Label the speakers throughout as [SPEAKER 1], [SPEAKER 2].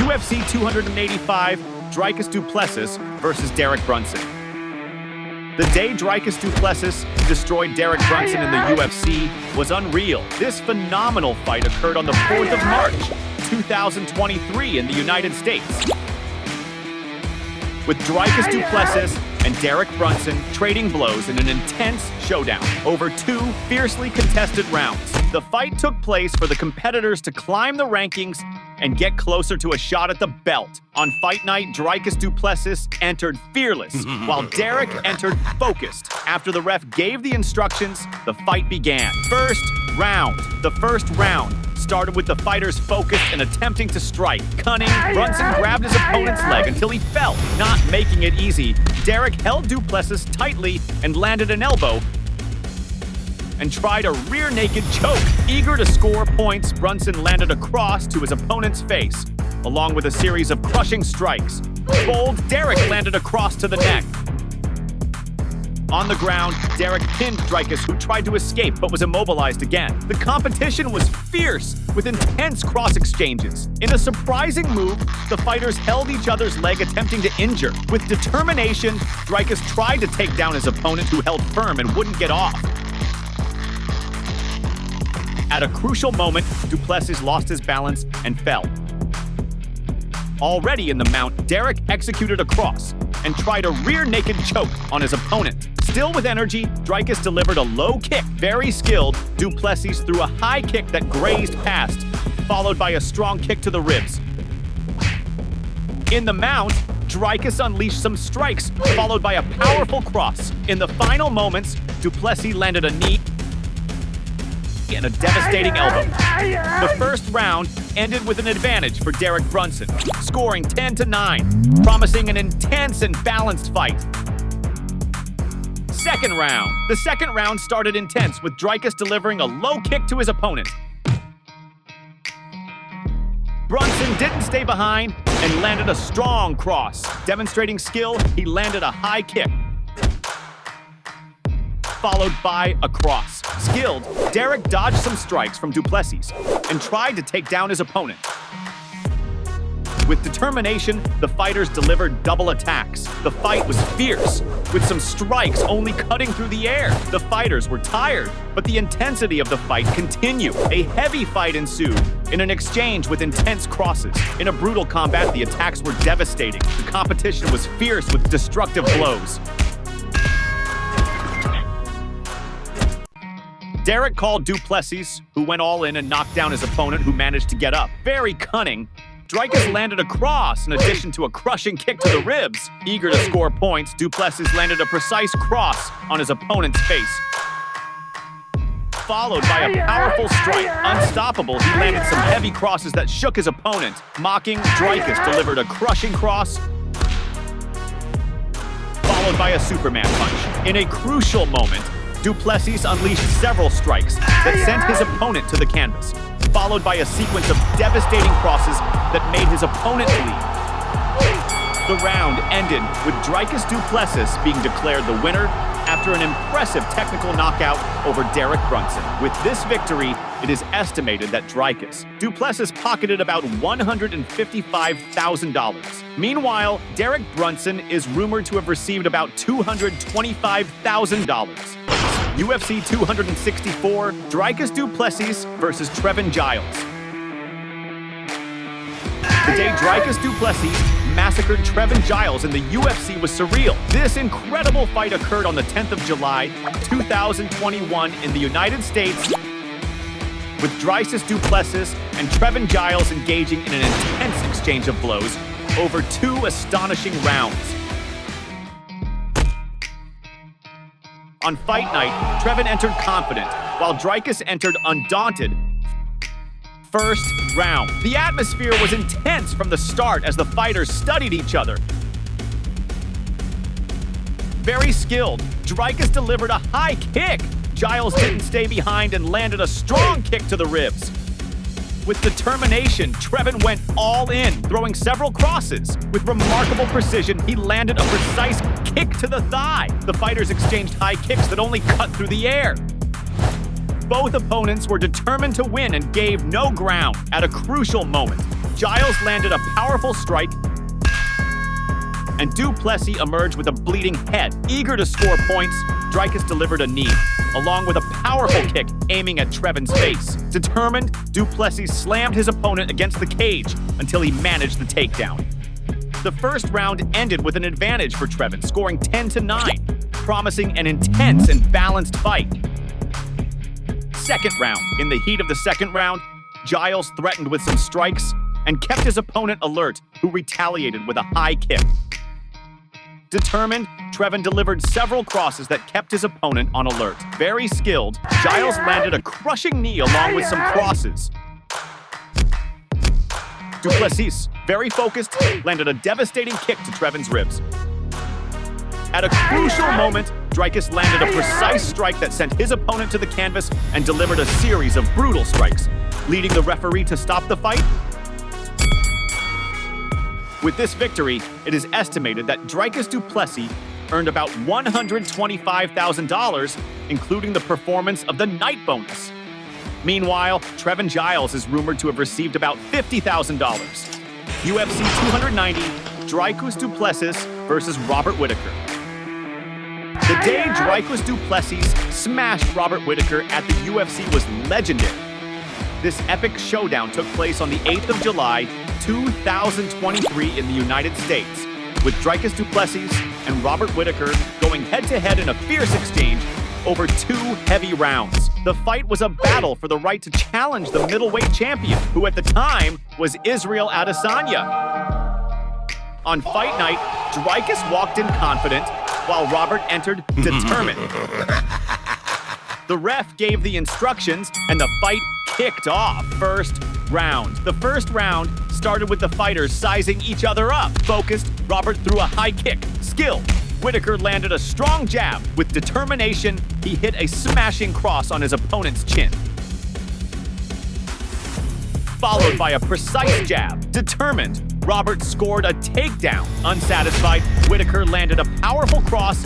[SPEAKER 1] UFC 285, Dricus Du Plessis versus Derek Brunson. The day Dricus Du Plessis destroyed Derek Brunson in the UFC was unreal. This phenomenal fight occurred on the 4th of March, 2023 in the United States. With Dricus Du Plessis and Derek Brunson trading blows in an intense showdown over 2 fiercely contested rounds. The fight took place for the competitors to climb the rankings and get closer to a shot at the belt. On fight night, Dricus Du Plessis entered fearless, while Derek entered focused. After the ref gave the instructions, the fight began. First round. The first round started with the fighters focused and attempting to strike. Cunning, Brunson grabbed his opponent's leg until he fell. Not making it easy, Derek held Du Plessis tightly and landed an elbow and tried a rear naked choke. Eager to score points, Brunson landed a cross to his opponent's face, along with a series of crushing strikes. Bold, Derek landed a cross to the neck. On the ground, Derek pinned Dricus, who tried to escape but was immobilized again. The competition was fierce, with intense cross exchanges. In a surprising move, the fighters held each other's leg, attempting to injure. With determination, Dricus tried to take down his opponent, who held firm and wouldn't get off. At a crucial moment, Du Plessis lost his balance and fell. Already in the mount, Derek executed a cross and tried a rear naked choke on his opponent. Still with energy, Dricus delivered a low kick. Very skilled, Du Plessis threw a high kick that grazed past, followed by a strong kick to the ribs. In the mount, Dricus unleashed some strikes, followed by a powerful cross. In the final moments, Du Plessis landed a knee and a devastating elbow. The first round ended with an advantage for Derek Brunson, scoring 10-9, promising an intense and balanced fight. Second round. The second round started intense, with Dricus delivering a low kick to his opponent. Brunson didn't stay behind and landed a strong cross. Demonstrating skill, he landed a high kick, followed by a cross. Skilled, Derek dodged some strikes from Du Plessis and tried to take down his opponent. With determination, the fighters delivered double attacks. The fight was fierce, with some strikes only cutting through the air. The fighters were tired, but the intensity of the fight continued. A heavy fight ensued in an exchange with intense crosses. In a brutal combat, the attacks were devastating. The competition was fierce with destructive blows. Derek called Du Plessis, who went all in and knocked down his opponent, who managed to get up. Very cunning, Dricus landed a cross in addition to a crushing kick to the ribs. Eager to score points, Du Plessis landed a precise cross on his opponent's face, followed by a powerful strike. Unstoppable, he landed some heavy crosses that shook his opponent. Mocking, Dricus delivered a crushing cross, followed by a Superman punch. In a crucial moment, Du Plessis unleashed several strikes that sent his opponent to the canvas, followed by a sequence of devastating crosses that made his opponent bleed. The round ended with Dricus Du Plessis being declared the winner after an impressive technical knockout over Derek Brunson. With this victory, it is estimated that Dricus Du Plessis pocketed about $155,000. Meanwhile, Derek Brunson is rumored to have received about $225,000. UFC 264, Dricus Du Plessis versus Trevin Giles. The day Dricus Du Plessis massacred Trevin Giles in the UFC was surreal. This incredible fight occurred on the 10th of July, 2021 in the United States, with Dricus Du Plessis and Trevin Giles engaging in an intense exchange of blows over 2 astonishing rounds. On fight night, Trevin entered confident, while Dricus entered undaunted. First round. The atmosphere was intense from the start as the fighters studied each other. Very skilled, Dricus delivered a high kick. Giles didn't stay behind and landed a strong kick to the ribs. With determination, Trevin went all in, throwing several crosses. With remarkable precision, he landed a precise kick to the thigh. The fighters exchanged high kicks that only cut through the air. Both opponents were determined to win and gave no ground. At a crucial moment, Giles landed a powerful strike, and Du Plessis emerged with a bleeding head. Eager to score points, Dricus delivered a knee, along with a powerful kick aiming at Trevin's face. Determined, Du Plessis slammed his opponent against the cage until he managed the takedown. The first round ended with an advantage for Trevin, scoring 10-9, promising an intense and balanced fight. Second round. In the heat of the second round, Giles threatened with some strikes and kept his opponent alert, who retaliated with a high kick. Determined, Trevin delivered several crosses that kept his opponent on alert. Very skilled, Giles landed a crushing knee along with some crosses. Du Plessis, very focused, landed a devastating kick to Trevin's ribs. At a crucial moment, Dricus landed a precise strike that sent his opponent to the canvas and delivered a series of brutal strikes, leading the referee to stop the fight. With this victory, it is estimated that Dricus Du Plessis earned about $125,000, including the performance of the night bonus. Meanwhile, Trevin Giles is rumored to have received about $50,000. UFC 290, Dricus Du Plessis versus Robert Whittaker. The day Dricus Du Plessis smashed Robert Whittaker at the UFC was legendary. This epic showdown took place on the 8th of July, 2023 in the United States, with Dricus Du Plessis and Robert Whittaker going head-to-head in a fierce exchange over 2 heavy rounds. The fight was a battle for the right to challenge the middleweight champion, who at the time was Israel Adesanya. On fight night, Dricus walked in confident, while Robert entered determined. The ref gave the instructions, and the fight kicked off. First round. The first round started with the fighters sizing each other up. Focused, Robert threw a high kick. Skilled, Whittaker landed a strong jab. With determination, he hit a smashing cross on his opponent's chin, followed by a precise jab. Determined, Robert scored a takedown. Unsatisfied, Whittaker landed a powerful cross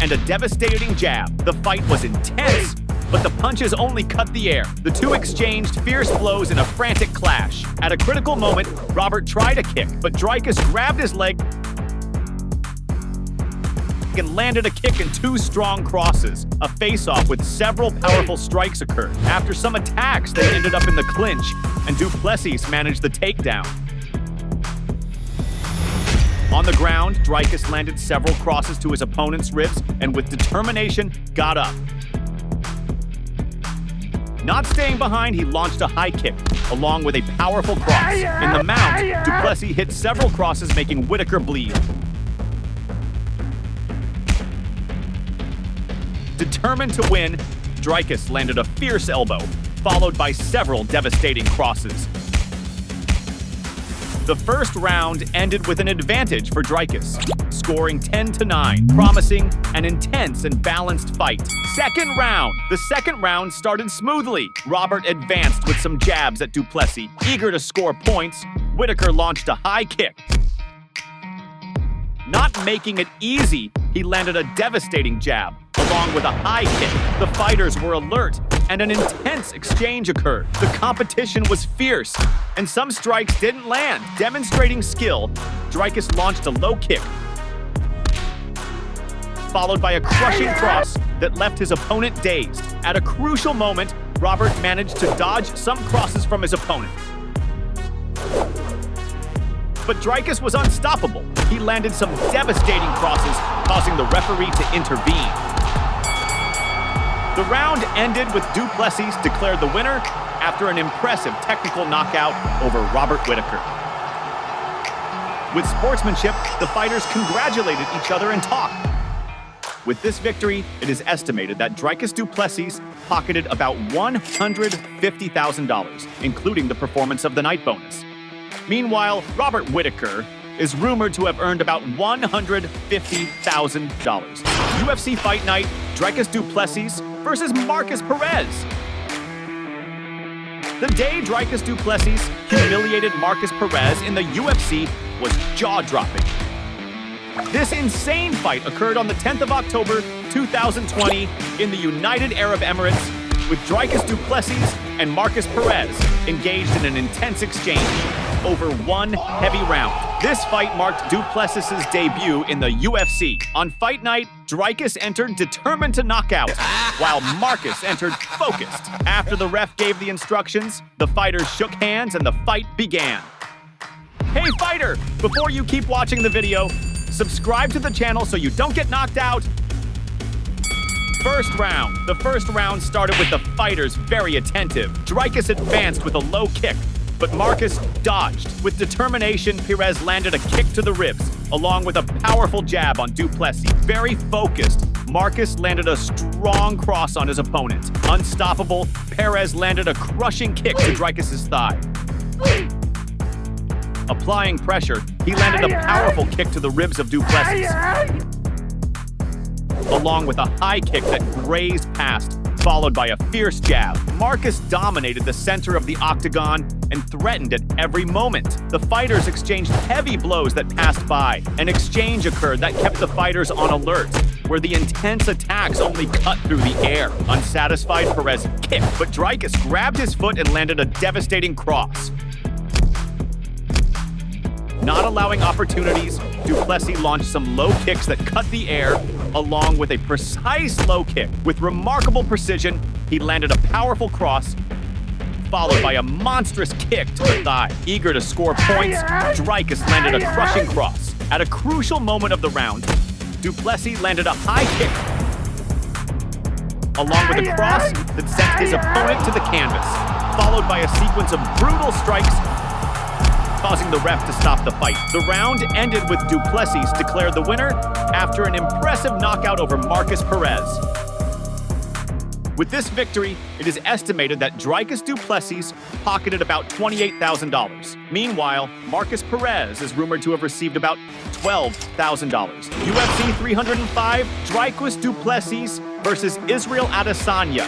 [SPEAKER 1] and a devastating jab. The fight was intense, but the punches only cut the air. The two exchanged fierce blows in a frantic clash. At a critical moment, Robert tried a kick, but Dricus grabbed his leg and landed a kick and 2 strong crosses. A face-off with several powerful strikes occurred. After some attacks, they ended up in the clinch, and Du Plessis managed the takedown. On the ground, Dricus landed several crosses to his opponent's ribs and with determination, got up. Not staying behind, he launched a high kick, along with a powerful cross. In the mount, Du Plessis hit several crosses, making Whittaker bleed. Determined to win, Dricus landed a fierce elbow, followed by several devastating crosses. The first round ended with an advantage for Dricus, scoring 10-9, promising an intense and balanced fight. Second round. The second round started smoothly. Robert advanced with some jabs at Du Plessis. Eager to score points, Whittaker launched a high kick. Not making it easy, he landed a devastating jab, along with a high kick. The fighters were alert, and an intense exchange occurred. The competition was fierce, and some strikes didn't land. Demonstrating skill, Dricus launched a low kick, followed by a crushing cross that left his opponent dazed. At a crucial moment, Robert managed to dodge some crosses from his opponent. But Dricus was unstoppable. He landed some devastating crosses, causing the referee to intervene. The round ended with Du Plessis declared the winner after an impressive technical knockout over Robert Whittaker. With sportsmanship, the fighters congratulated each other and talked. With this victory, it is estimated that Dricus Du Plessis pocketed about $150,000, including the performance of the night bonus. Meanwhile, Robert Whittaker is rumored to have earned about $150,000. UFC Fight Night, Dricus Du Plessis versus Markus Perez. The day Dricus Du Plessis humiliated Markus Perez in the UFC was jaw-dropping. This insane fight occurred on the 10th of October, 2020 in the United Arab Emirates, with Dricus Du Plessis and Markus Perez engaged in an intense exchange over one heavy round. This fight marked Du Plessis' debut in the UFC. On fight night, Dricus entered determined to knock out, while Markus entered focused. After the ref gave the instructions, the fighters shook hands and the fight began. Hey fighter, before you keep watching the video, subscribe to the channel so you don't get knocked out. First round. The first round started with the fighters very attentive. Dricus advanced with a low kick, but Markus dodged. With determination, Perez landed a kick to the ribs, along with a powerful jab on Du Plessis. Very focused, Markus landed a strong cross on his opponent. Unstoppable, Perez landed a crushing kick to Dricus' thigh. Applying pressure, he landed a powerful kick to the ribs of Du Plessis, along with a high kick that grazed past, followed by a fierce jab. Markus dominated the center of the octagon and threatened at every moment. The fighters exchanged heavy blows that passed by. An exchange occurred that kept the fighters on alert, where the intense attacks only cut through the air. Unsatisfied, Perez kicked, but Dricus grabbed his foot and landed a devastating cross. Not allowing opportunities, Du Plessis launched some low kicks that cut the air, along with a precise low kick. With remarkable precision, he landed a powerful cross, followed by a monstrous kick to the thigh. Eager to score points, Dricus landed a crushing cross. At a crucial moment of the round, Du Plessis landed a high kick, along with a cross that sent his opponent to the canvas, followed by a sequence of brutal strikes, causing the ref to stop the fight. The round ended with Du Plessis declared the winner after an impressive knockout over Markus Perez. With this victory, it is estimated that Dricus Du Plessis pocketed about $28,000. Meanwhile, Markus Perez is rumored to have received about $12,000. UFC 305, Dricus Du Plessis versus Israel Adesanya.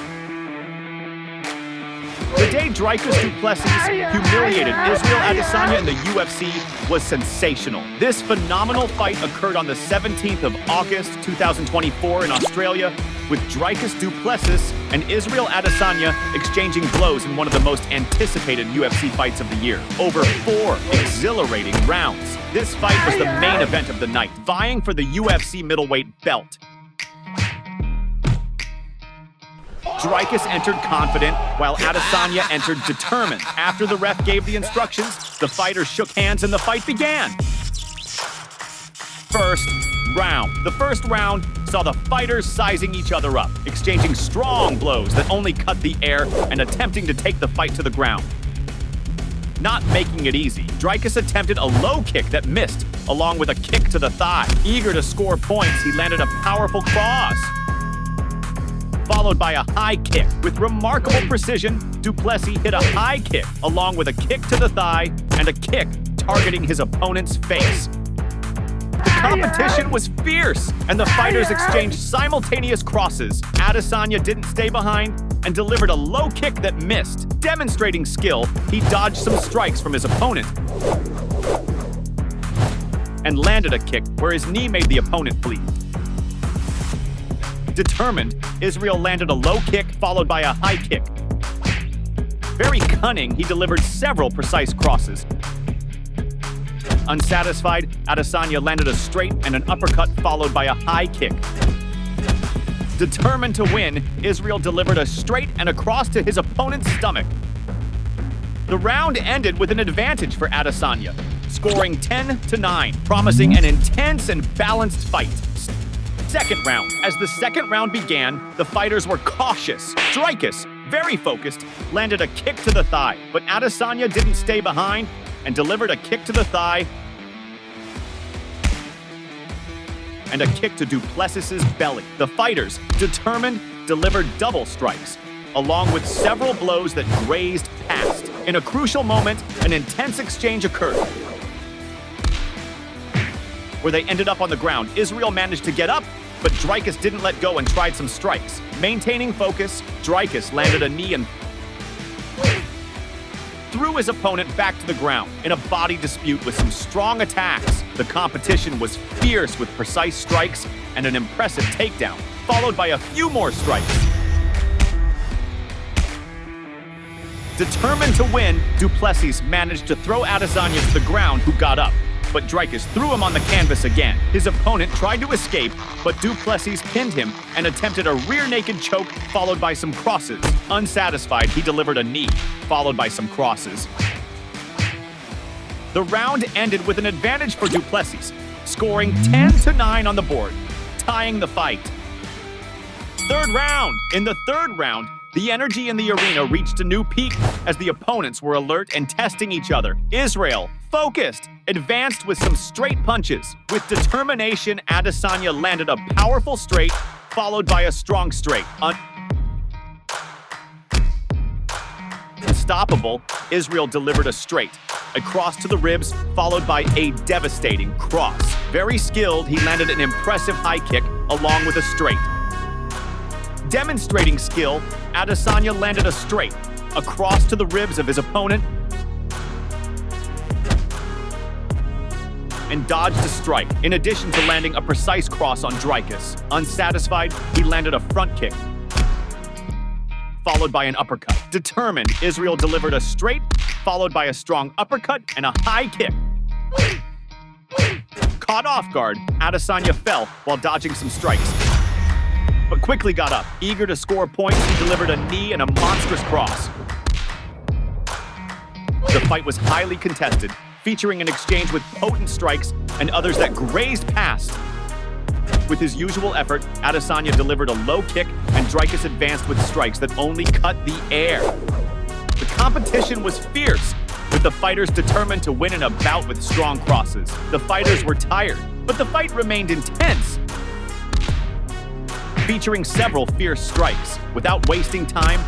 [SPEAKER 1] The day Dricus Du Plessis humiliated Israel Adesanya in the UFC was sensational. This phenomenal fight occurred on the 17th of August 2024 in Australia, with Dricus Du Plessis and Israel Adesanya exchanging blows in one of the most anticipated UFC fights of the year. Over 4 exhilarating rounds. This fight was the main event of the night, vying for the UFC middleweight belt. Dricus entered confident, while Adesanya entered determined. After the ref gave the instructions, the fighters shook hands and the fight began. First round. The first round saw the fighters sizing each other up, exchanging strong blows that only cut the air and attempting to take the fight to the ground. Not making it easy, Dricus attempted a low kick that missed, along with a kick to the thigh. Eager to score points, he landed a powerful cross, followed by a high kick. With remarkable precision, Du Plessis hit a high kick, along with a kick to the thigh and a kick targeting his opponent's face. The competition was fierce, and the fighters exchanged simultaneous crosses. Adesanya didn't stay behind and delivered a low kick that missed. Demonstrating skill, he dodged some strikes from his opponent and landed a kick where his knee made the opponent bleed. Determined, Israel landed a low kick followed by a high kick. Very cunning, he delivered several precise crosses. Unsatisfied, Adesanya landed a straight and an uppercut followed by a high kick. Determined to win, Israel delivered a straight and a cross to his opponent's stomach. The round ended with an advantage for Adesanya, scoring 10-9, promising an intense and balanced fight. Second round. As the second round began, the fighters were cautious. Dricus, very focused, landed a kick to the thigh, but Adesanya didn't stay behind and delivered a kick to the thigh and a kick to Du Plessis' belly. The fighters, determined, delivered double strikes, along with several blows that grazed past. In a crucial moment, an intense exchange occurred, where they ended up on the ground. Israel managed to get up, but Dricus didn't let go and tried some strikes. Maintaining focus, Dricus landed a knee and threw his opponent back to the ground in a body dispute with some strong attacks. The competition was fierce with precise strikes and an impressive takedown, followed by a few more strikes. Determined to win, Du Plessis managed to throw Adesanya to the ground, who got up. But Dricus threw him on the canvas again. His opponent tried to escape, but Du Plessis pinned him and attempted a rear naked choke followed by some crosses. Unsatisfied, he delivered a knee, followed by some crosses. The round ended with an advantage for Du Plessis, scoring 10-9 on the board, tying the fight. Third round. In the third round, the energy in the arena reached a new peak as the opponents were alert and testing each other. Israel, focused, advanced with some straight punches. With determination, Adesanya landed a powerful straight, followed by a strong straight. Unstoppable, Israel delivered a straight, a cross to the ribs, followed by a devastating cross. Very skilled, he landed an impressive high kick along with a straight. Demonstrating skill, Adesanya landed a straight, a cross to the ribs of his opponent, and dodged a strike, in addition to landing a precise cross on Dricus. Unsatisfied, he landed a front kick, followed by an uppercut. Determined, Israel delivered a straight, followed by a strong uppercut and a high kick. Caught off guard, Adesanya fell while dodging some strikes, but quickly got up. Eager to score points, he delivered a knee and a monstrous cross. The fight was highly contested, featuring an exchange with potent strikes and others that grazed past. With his usual effort, Adesanya delivered a low kick and Dricus advanced with strikes that only cut the air. The competition was fierce, with the fighters determined to win in a bout with strong crosses. The fighters were tired, but the fight remained intense, featuring several fierce strikes. Without wasting time,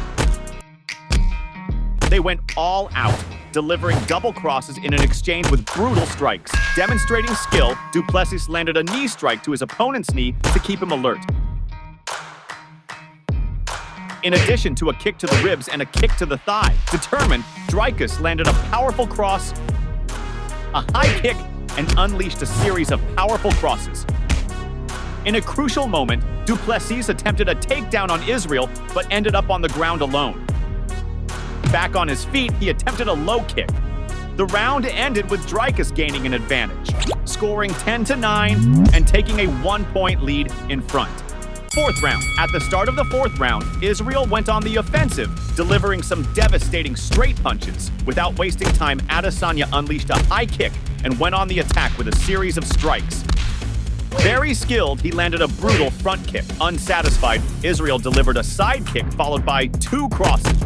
[SPEAKER 1] they went all out, delivering double crosses in an exchange with brutal strikes. Demonstrating skill, Du Plessis landed a knee strike to his opponent's knee to keep him alert, in addition to a kick to the ribs and a kick to the thigh. Determined, Dricus landed a powerful cross, a high kick, and unleashed a series of powerful crosses. In a crucial moment, Du Plessis attempted a takedown on Israel, but ended up on the ground alone. Back on his feet, he attempted a low kick. The round ended with Dricus gaining an advantage, scoring 10-9 and taking a 1-point lead in front. Fourth round. At the start of the fourth round, Israel went on the offensive, delivering some devastating straight punches. Without wasting time, Adesanya unleashed a high kick and went on the attack with a series of strikes. Very skilled, he landed a brutal front kick. Unsatisfied, Israel delivered a side kick followed by 2 crosses.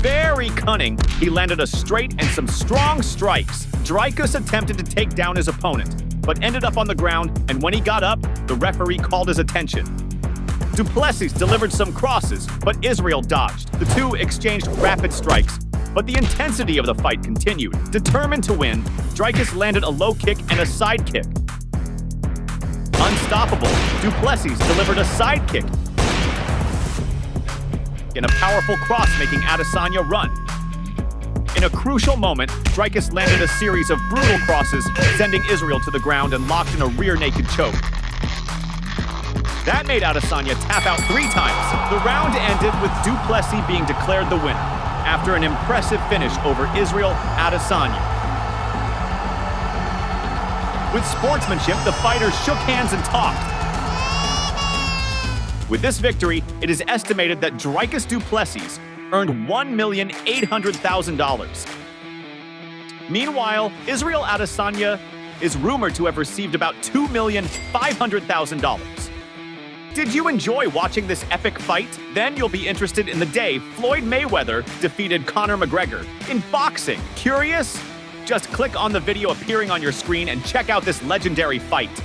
[SPEAKER 1] Very cunning, he landed a straight and some strong strikes. Dricus attempted to take down his opponent, but ended up on the ground, and when he got up, the referee called his attention. Du Plessis delivered some crosses, but Israel dodged. The two exchanged rapid strikes, but the intensity of the fight continued. Determined to win, Dricus landed a low kick and a side kick. Unstoppable, Du Plessis delivered a side kick in a powerful cross, making Adesanya run. In a crucial moment, Dricus landed a series of brutal crosses, sending Israel to the ground and locked in a rear naked choke. That made Adesanya tap out 3 times. The round ended with Du Plessis being declared the winner after an impressive finish over Israel Adesanya. With sportsmanship, the fighters shook hands and talked. With this victory, it is estimated that Dricus Du Plessis earned $1,800,000. Meanwhile, Israel Adesanya is rumored to have received about $2,500,000. Did you enjoy watching this epic fight? Then you'll be interested in the day Floyd Mayweather defeated Conor McGregor in boxing. Curious? Just click on the video appearing on your screen and check out this legendary fight.